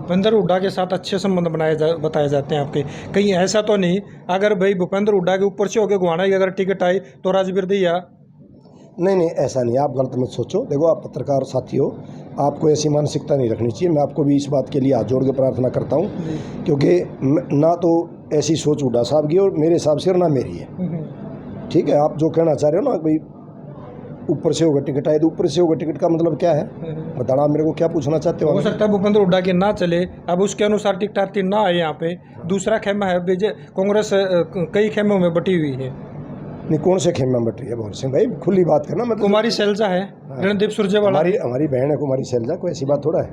भूपेंद्र हुड्डा के साथ अच्छे संबंध बताए जाते हैं आपके। कहीं ऐसा तो नहीं अगर भाई भूपेंद्र हुड्डा के ऊपर से होकर गोहाना की अगर टिकट आई तो राजवीर दहिया? नहीं, ऐसा नहीं, आप गलत मत सोचो। देखो, आप पत्रकार साथी हो, आपको ऐसी मानसिकता नहीं रखनी चाहिए। मैं आपको भी इस बात के लिए हाथ जोड़ के प्रार्थना करता हूँ, क्योंकि ना तो ऐसी सोच हुड्डा साहब की और मेरे हिसाब से और ना मेरी है। ठीक है, आप जो कहना चाह रहे हो ना भाई ऊपर से होगा टिकट आए, तो ऊपर से होगा टिकट का मतलब क्या है बताना, आप मेरे को क्या पूछना चाहते हो? हो सकता है भूपेंद्र हुड्डा की ना चले, अब उसके अनुसार टिकट आती ना आए यहाँ पे। दूसरा खेमा है कांग्रेस कई खेमों में बटी हुई है। नहीं, कौन से खेमे में बट रही है भवर सिंह भाई, खुली बात करना। मतलब कुमारी शैलजा है, रणदीप सुरजेवाला हमारी बहन है कुमारी शैलजा, कोई ऐसी बात थोड़ा है।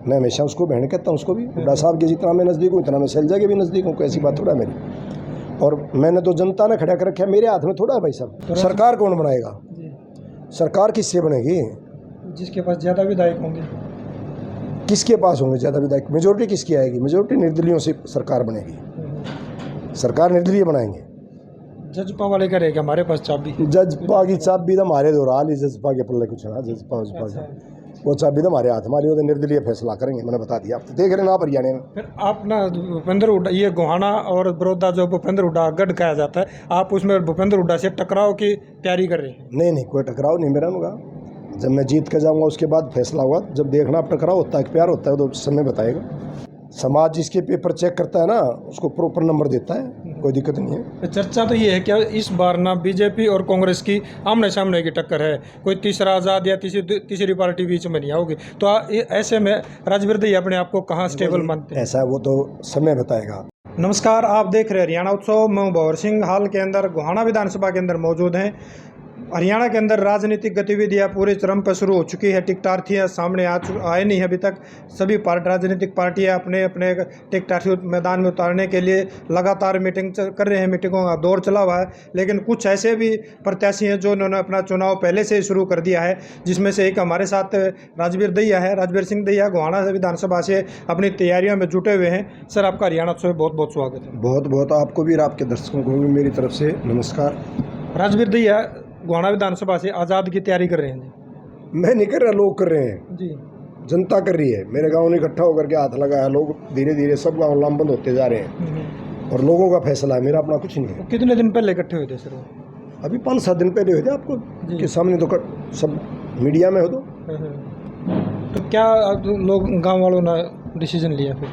मैं हमेशा उसको बहन कहता हूँ, उसको भी। हुड्डा साहब के जितना मैं नज़दीक हूँ उतना मैं शैलजा के भी नज़दीक हूँ, कोई ऐसी बात थोड़ा है मेरी। और मैंने तो जनता ने खड़ा कर रखा है, मेरे हाथ में थोड़ा है भाई साहब। सरकार कौन बनाएगा? सरकार किससे बनेगी? जिसके पास ज़्यादा विधायक होंगे। किसके पास होंगे ज़्यादा विधायक? मेजोरिटी किसकी आएगी? मेजोरिटी निर्दलीयों से सरकार बनेगी। सरकार निर्दलीय बनाएंगे। जजपा वाले का रहेगा हमारे पास चाबी। जजपा की चाबी तो हमारे दो हाल ही, जजपा के पल्ले कुछ ना। जजपा वो चाबी तो हमारे हाथ, हमारी वो निर्दलीय फैसला करेंगे, मैंने बता दिया। आप तो देख रहे हैं ना हरियाणा में। फिर आप ना भूपेंद्र हुड्डा, ये गोहाना और बड़ौदा जो भूपेंद्र हुड्डा गढ़ कहा जाता है, आप उसमें भूपेंद्र हुड्डा से टकराव की तैयारी कर रहे हैं? नहीं, कोई टकराव नहीं मेरा होगा। जब मैं जीत कर जाऊंगा उसके बाद फैसला होगा। जब देखना आप टकराव होता है कि प्यार होता है तो समय बताएगा। समाज जिसके पेपर चेक करता है ना उसको प्रॉपर नंबर देता है, कोई दिक्कत नहीं है। चर्चा तो ये है कि इस बार ना बीजेपी और कांग्रेस की आमने सामने की टक्कर है, कोई तीसरा आज़ाद या तीसरी पार्टी बीच में नहीं आओगी, तो ऐसे में राजवीर दहिया अपने आप को कहाँ स्टेबल मानते हैं? ऐसा वो तो समय बताएगा। नमस्कार, आप देख रहे हैं हरियाणा उत्सव। मैं भवर सिंह हाल के अंदर गोहाना विधानसभा के अंदर मौजूद हैं। हरियाणा के अंदर राजनीतिक गतिविधियां पूरे चरम पर शुरू हो चुकी है। टिकटार्थियाँ सामने आए नहीं अभी तक। सभी राजनीतिक पार्टियां अपने अपने टिकटार्थी मैदान में उतारने के लिए लगातार मीटिंग कर रहे हैं, मीटिंगों का दौर चला हुआ है। लेकिन कुछ ऐसे भी प्रत्याशी हैं जो उन्होंने अपना चुनाव पहले से ही शुरू कर दिया है, जिसमें से एक हमारे साथ राजवीर दहिया है। राजवीर सिंह दहिया गोहाना विधानसभा से अपनी तैयारियों में जुटे हुए हैं। सर, आपका हरियाणा उत्सव में बहुत बहुत स्वागत है। बहुत बहुत आपको भी और आपके दर्शकों को भी मेरी तरफ से नमस्कार। राजवीर दहिया गोहाना विधानसभा से आज़ाद की तैयारी कर रहे हैं जी? मैं नहीं कर रहा, लोग कर रहे हैं जी। जनता कर रही है। मेरे गांव ने इकट्ठा होकर के हाथ लगाया, लोग धीरे धीरे सब गांव लामबंद होते जा रहे हैं और लोगों का फैसला है, मेरा अपना कुछ नहीं है। कितने दिन पहले इकट्ठे हुए थे सर? अभी 5-7 दिन पहले हुए थे, आपको के सामने तो सब मीडिया में हो। तो क्या लोग गांव वालों ने डिसीजन लिया? फिर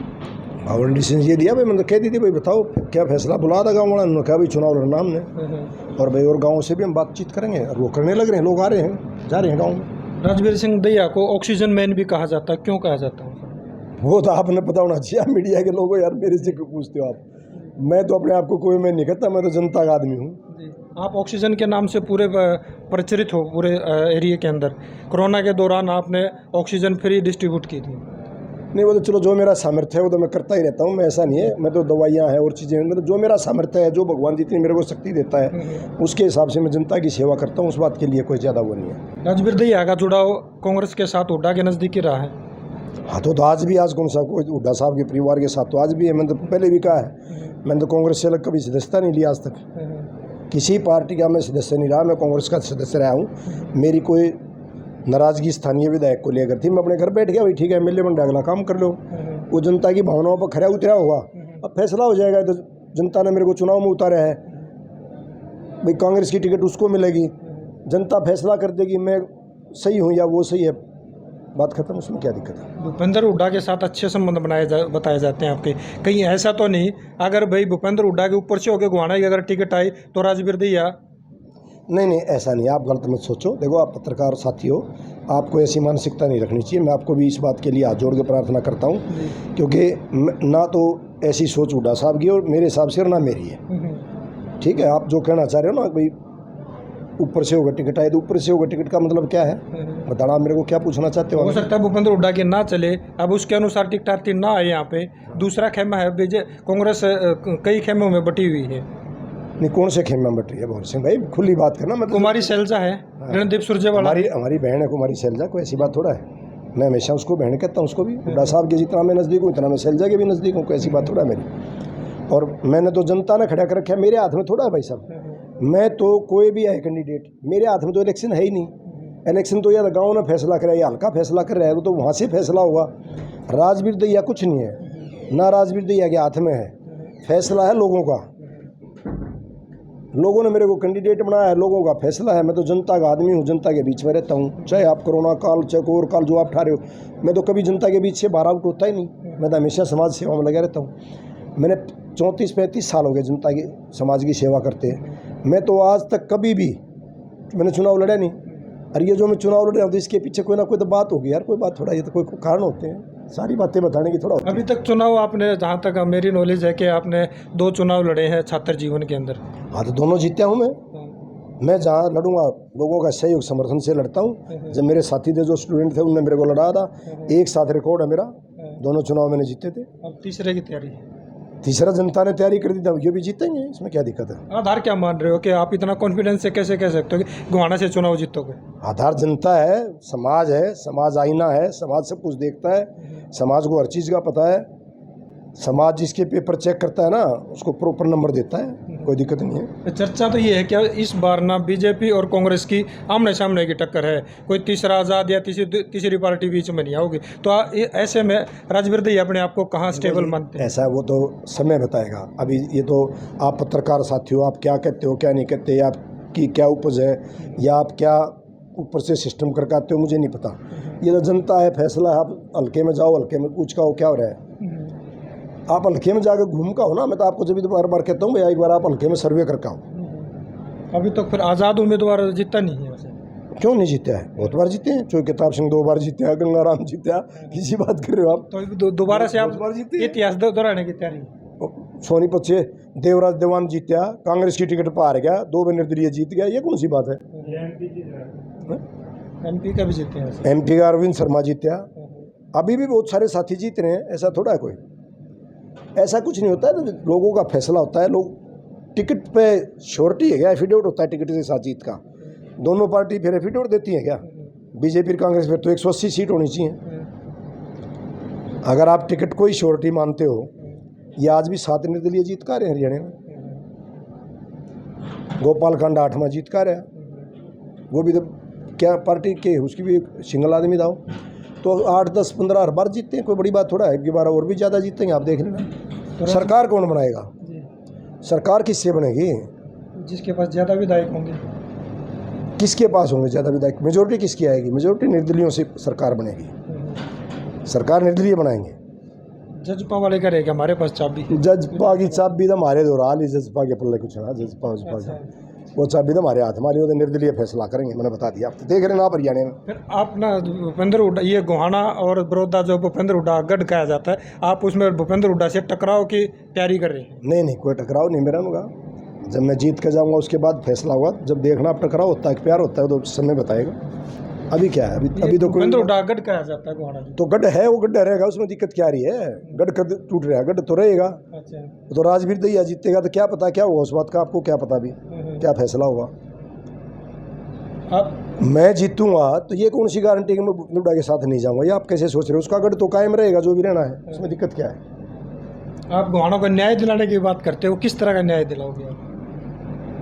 और डिसीजन ये दिया भाई, मैंने कह दी थी भाई बताओ क्या फैसला। बुला था गाँव वाला, उन्होंने कहा भाई चुनाव लड़ना हमने, और भाई और गाँव से भी हम बातचीत करेंगे। और वो करने लग रहे हैं, लोग आ रहे हैं, जा रहे हैं गाँव में। राजवीर सिंह दहिया को ऑक्सीजन मैन भी कहा जाता है, क्यों कहा जाता है? वो तो आपने पता होना चाहिए, मीडिया के लोगों। यार मेरे से क्यों पूछते हो आप? मैं तो अपने आप को कोई मैं नहीं कहता, मैं तो जनता का आदमी हूँ। आप ऑक्सीजन के नाम से पूरे प्रचलित हो पूरे एरिया के अंदर। कोरोना के दौरान आपने ऑक्सीजन फ्री डिस्ट्रीब्यूट की थी। नहीं, वो तो चलो जो मेरा सामर्थ्य है वो तो मैं करता ही रहता हूँ। मैं ऐसा नहीं है, मैं तो दवाइयाँ हैं और चीज़ें, मतलब जो मेरा सामर्थ्य है, जो भगवान जितनी मेरे को शक्ति देता है उसके हिसाब से मैं जनता की सेवा करता हूँ। उस बात के लिए कोई ज़्यादा वो नहीं है। राजवीर दहिया का जुड़ाव कांग्रेस के साथ हुड्डा के नज़दीकी रहा है। हाँ, तो आज भी, आज कौन सा कोई हुड्डा साहब के परिवार के साथ तो आज भी है। मैंने तो पहले भी कहा है, मैंने तो कांग्रेस से अलग कभी सदस्यता नहीं लिया आज तक। किसी पार्टी का मैं सदस्य नहीं रहा, मैं कांग्रेस का सदस्य रहा हूँ। मेरी कोई नाराज़गी स्थानीय विधायक को लेकर थी, मैं अपने घर बैठ गया, भाई ठीक है एमएलए बन अगला काम कर लो। वो जनता की भावनाओं पर खरा उतरा होगा, अब फैसला हो जाएगा। तो जनता ने मेरे को चुनाव में उतारा है, भाई कांग्रेस की टिकट उसको मिलेगी, जनता फैसला कर देगी मैं सही हूँ या वो सही है, बात खत्म। उसमें क्या दिक्कत है? भूपेंद्र हुड्डा के साथ अच्छे संबंध बताए जाते हैं आपके। कहीं ऐसा तो नहीं अगर भाई भूपेंद्र हुड्डा के ऊपर से होकर गोहाना की अगर टिकट आई तो राजवीर दहिया? नहीं, ऐसा नहीं, आप गलत मत सोचो। देखो, आप पत्रकार साथी हो, आपको ऐसी मानसिकता नहीं रखनी चाहिए। मैं आपको भी इस बात के लिए हाथ जोड़ के प्रार्थना करता हूँ, क्योंकि ना तो ऐसी सोच हुड्डा साहब की और मेरे हिसाब से और ना मेरी है। ठीक है, आप जो कहना चाह रहे हो ना भाई ऊपर से होगा टिकट आए, तो ऊपर से होगा टिकट का मतलब क्या है बताना, आप मेरे को क्या पूछना चाहते हो? हो सकता है भूपेंद्र हुड्डा के ना चले, अब उसके अनुसार टिकटार्थी ना आए यहाँ पे। दूसरा खेमा है कांग्रेस कई खेमों में बटी हुई है। नहीं, कौन से खेमे में बट रही है भवर सिंह भाई, खुली बात करना। मतलब कुमारी शैलजा है, रणदीप सुरजेवाला हमारी बहन है कुमारी शैलजा, कोई ऐसी बात थोड़ा है। मैं हमेशा उसको बहन कहता हूँ, उसको भी। हुड्डा साहब के जितना मैं नज़दीक हूँ उतना मैं शैलजा के भी नज़दीक हूँ, कोई ऐसी बात थोड़ा है मेरी। और मैंने तो जनता ने खड़ा कर रखा है, मेरे हाथ में थोड़ा है भाई साहब। मैं तो कोई भी है कैंडिडेट, मेरे हाथ में तो इलेक्शन है ही नहीं। इलेक्शन तो यह गाँव ने फैसला कराया, ये हल्का फैसला कर रहा है, तो वहाँ से फैसला होगा। राजवीर दहिया कुछ नहीं है, ना राजवीर दहिया के हाथ में है, फैसला है लोगों का। लोगों ने मेरे को कैंडिडेट बनाया है, लोगों का फैसला है। मैं तो जनता का आदमी हूँ, जनता के बीच में रहता हूँ, चाहे आप कोरोना काल चाहे कोई और काल जो आप ठा रहे हो। मैं तो कभी जनता के बीच से बाहर आउट होता ही नहीं, मैं तो हमेशा समाज सेवा में लगा रहता हूँ। मैंने 34-35 साल हो गए जनता की समाज की सेवा करते हैं। मैं तो आज तक कभी भी मैंने चुनाव लड़ा नहीं। और ये जो मैं चुनाव लड़ रहा हूँ तो इसके पीछे कोई ना कोई तो बात होगी यार, कोई बात थोड़ा, ये तो कोई कारण होते हैं, सारी बातें बताने की थोड़ा। अभी तक चुनाव आपने, जहाँ तक मेरी नॉलेज है कि आपने 2 चुनाव लड़े हैं छात्र जीवन के अंदर। हाँ तो दोनों जीता हूँ मैं जहाँ लड़ूंगा लोगों का सहयोग समर्थन से लड़ता हूँ। जब मेरे साथी थे जो स्टूडेंट थे उनने मेरे को लड़ा था, एक साथ रिकॉर्ड है मेरा, दोनों चुनाव मैंने जीते थे। अब तीसरे की तैयारी है। तीसरा जनता ने तैयारी कर दी था, ये भी जीतेंगे, इसमें क्या दिक्कत है। आधार क्या मान रहे हो कि आप इतना कॉन्फिडेंस से कैसे कह सकते हो कि गोहाना से चुनाव जीतोगे? आधार जनता है, समाज है, समाज आईना है, समाज सब कुछ देखता है, समाज को हर चीज़ का पता है। समाज जिसके पेपर चेक करता है ना उसको प्रॉपर नंबर देता है, कोई दिक्कत नहीं है। चर्चा तो ये है कि इस बार ना बीजेपी और कांग्रेस की आमने सामने की टक्कर है, कोई तीसरा आज़ाद या तीसरी पार्टी बीच में नहीं आओगी। तो ऐसे में राजवीर दहिया अपने आप को कहाँ स्टेबल मानते हैं? ऐसा वो तो समय बताएगा। अभी ये तो आप पत्रकार साथी हो, आप क्या कहते हो क्या नहीं कहते, आपकी क्या उपज है, या आप क्या ऊपर से सिस्टम करके आते हो, मुझे नहीं पता। ये तो जनता है, फैसला है। आप हल्के में जाओ, हल्के में पूछ का हो क्या हो रहा है। आप हल्के में जाकर घूम का हो ना, मैं तो आपको जब भी बार बार कहता हूँ भैया एक बार आप हल्के में सर्वे करके आओ। अभी तक फिर आज़ाद उम्मीदवार जीता नहीं है वैसे? क्यों नहीं जीते हैं, बहुत बार जीते हैं। चोई किताब सिंह 2 बार जीते हैं, गंगाराम जीते हैं, किसी बात कर रहे हो आप? तो दोबारा से आप बार जीते इतिहास दोहराने की तैयारी? सोनीपत से देवराज देवान जीत्या, कांग्रेस की टिकट पर हार गया, 2 बार निर्दलीय जीत गया, ये कौन सी बात है। MP का भी जीते हैं? MP का अरविंद शर्मा जीत्या, अभी भी बहुत सारे साथी जीत रहे हैं। ऐसा थोड़ा है, कोई ऐसा कुछ नहीं होता है। तो लोगों का फैसला होता है। लोग टिकट पे श्योरिटी है क्या, एफिडेविट होता है टिकट के साथ जीत का। दोनों पार्टी फिर एफिडेविट देती है क्या? बीजेपी कांग्रेस फिर तो 180 सीट होनी चाहिए। अगर आप टिकट को ही श्योरिटी मानते हो, ये आज भी 7 निर्दलीय जीत का रहे हैं हरियाणा में। गोपालकांड 8वां जीत का रहा, वो भी तो क्या पार्टी के, उसकी भी एक सिंगल आदमी था। तो 8, 10, 15 हर बार जीतते हैं, कोई बड़ी बात थोड़ा है। कि बार और भी ज़्यादा जीतेंगे, आप देख लेना। सरकार कौन बनाएगा? सरकार किससे बनेगी? जिसके पास ज़्यादा विधायक होंगे। किसके पास होंगे ज़्यादा विधायक? मेजोरिटी किसकी आएगी? मेजोरिटी निर्दलीयों से सरकार बनेगी। सरकार निर्दलीय बनाएंगे। जजपा वाले का रहेगा हमारे पास चाबी। जजपा की चाबी तो हमारे दो हाल ही, जजपा के पल्ले कुछ है। जजपा वो चाबी तो हमारे हाथ, हमारी वो निर्दलीय फैसला करेंगे, मैंने बता दिया। आप तो देख रहे ना आप हरियाणा में। फिर आप ना भूपेंद्र हुड्डा, ये गोहाना और बड़ौदा जो भूपेंद्र हुड्डा गढ़ कहा जाता है, आप उसमें भूपेंद्र हुड्डा से टकराव की तैयारी कर रहे हैं? नहीं, कोई टकराव नहीं मेरा होगा। जब मैं जीत के जाऊंगा उसके बाद फैसला होगा। जब देखना आप टकराव होता है, प्यार होता है, तो समय बताएगा। अभी क्या है, अभी तो भूपेंद्र हुड्डा गढ़ कहा जाता है गोहाना। तो गढ़ है, वो गढ़ रहेगा, उसमें दिक्कत क्या आ रही है? गढ़ कद टूट रहा है, गढ़ तो रहेगा। अच्छा, तो राजवीर दहिया जीतेगा तो क्या पता क्या होगा उस बात का, आपको क्या पता भी क्या फैसला होगा। मैं जीतूंगा तो ये कौन सी गारंटी कि मैं भूपेंद्र हुड्डा के साथ नहीं जाऊंगा? ये आप कैसे सोच रहे हो? उसका गढ़ तो कायम रहेगा, जो भी रहना है, उसमें दिक्कत क्या है? आप गोहाना को न्याय दिलाने की बात करते हो, किस तरह का न्याय दिलाओगे आप?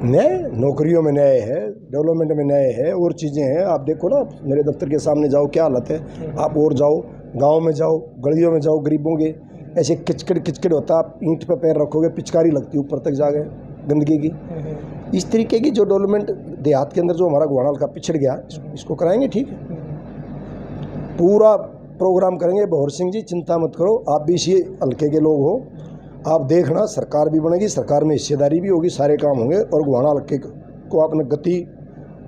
न्याय, नौकरियों में न्याय है, डेवलपमेंट में न्याय है, और चीज़ें हैं। आप देखो ना, मेरे दफ्तर के सामने जाओ, क्या हालत है। आप और जाओ, गांव में जाओ, गलियों में जाओ, गरीबों के ऐसे किचकिड़ होता, आप ईंट पे पैर रखोगे, पिचकारी लगती ऊपर तक जाके गंदगी की। इस तरीके की जो डेवलपमेंट देहात के अंदर जो हमारा गोहाना हल्का पिछड़ गया, इसको कराएंगे। ठीक है, पूरा प्रोग्राम करेंगे। भंवर सिंह जी चिंता मत करो, आप भी इसी हल्के के लोग हो। आप देखना, सरकार भी बनेगी, सरकार में हिस्सेदारी भी होगी, सारे काम होंगे, और गोहाना हल्के को आपने गति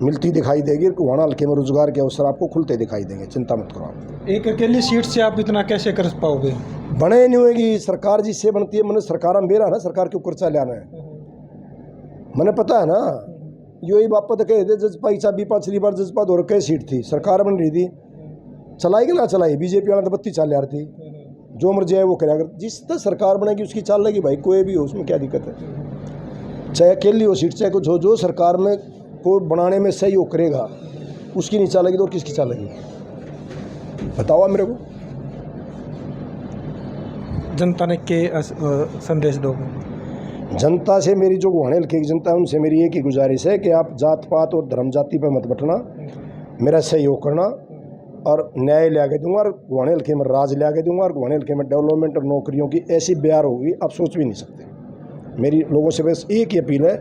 मिलती दिखाई देगी। गोहाना हल्के में रोजगार के अवसर आपको खुलते दिखाई देंगे, चिंता मत करो आप। एक अकेली सीट से आप इतना कैसे कर पाओगे? बने नहीं होगी सरकार, जिससे बनती है। मैंने सरकार मेरा ना, सरकार के ऊपर चले आना है, मैंने पता है ना। यही बापा तो कहे थे जजपा की चाबी 5 बार जजपा दो रखे सीट थी, सरकार बन रही थी, चलाई कि ना चलाई? बीजेपी वाला तो 32 चाल यार थी, जो मर्जी है वो करे। अगर जिस तरह सरकार बनेगी उसकी चाल लगी भाई, कोई भी हो, उसमें क्या दिक्कत है? चाहे अकेली हो सीट, चाहे कुछ हो, जो सरकार में को बनाने में सहयोग करेगा उसकी नहीं चालेगी तो किसकी चालेगी? बताओ आप मेरे को। जनता ने के संदेश दोगे? जनता से मेरी, जो गोहाना हल्के की जनता है, उनसे मेरी एक ही गुजारिश है कि आप जात पात और धर्म जाति पर मत बटना। मेरा सहयोग करना और न्याय ला के दूंगा, और गुवाहाटी हल्के में राज ला के दूंगा, और गुवाहाटी हल्के में डेवलपमेंट और नौकरियों की ऐसी बयार होगी आप सोच भी नहीं सकते। मेरी लोगों से बस एक ही अपील है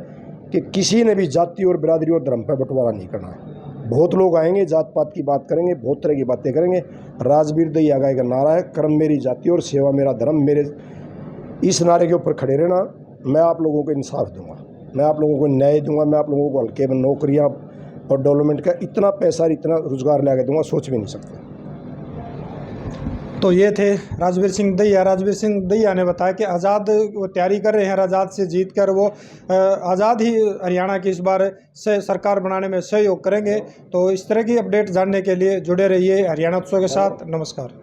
कि किसी ने भी जाति और बिरादरी और धर्म पर बंटवारा नहीं करना है। बहुत लोग आएंगे, जात पात की बात करेंगे, बहुत तरह की बातें करेंगे। राजवीर दहिया गाय का नारा है, कर्म मेरी जाति और सेवा मेरा धर्म। मेरे इस नारे के ऊपर खड़े रहना। मैं आप लोगों को इंसाफ दूंगा, मैं आप लोगों को न्याय दूंगा, मैं आप लोगों को हल्के में नौकरियां और डेवलपमेंट का इतना पैसा, इतना रोजगार ला के दूंगा, सोच भी नहीं सकते। तो ये थे राजवीर सिंह दहिया। राजवीर सिंह दहिया ने बताया कि आज़ाद वो तैयारी कर रहे हैं, आज़ाद से जीत कर वो आज़ाद ही हरियाणा की इस बार से सरकार बनाने में सहयोग करेंगे। तो इस तरह की अपडेट जानने के लिए जुड़े रहिए हरियाणा उत्सव के साथ। नमस्कार।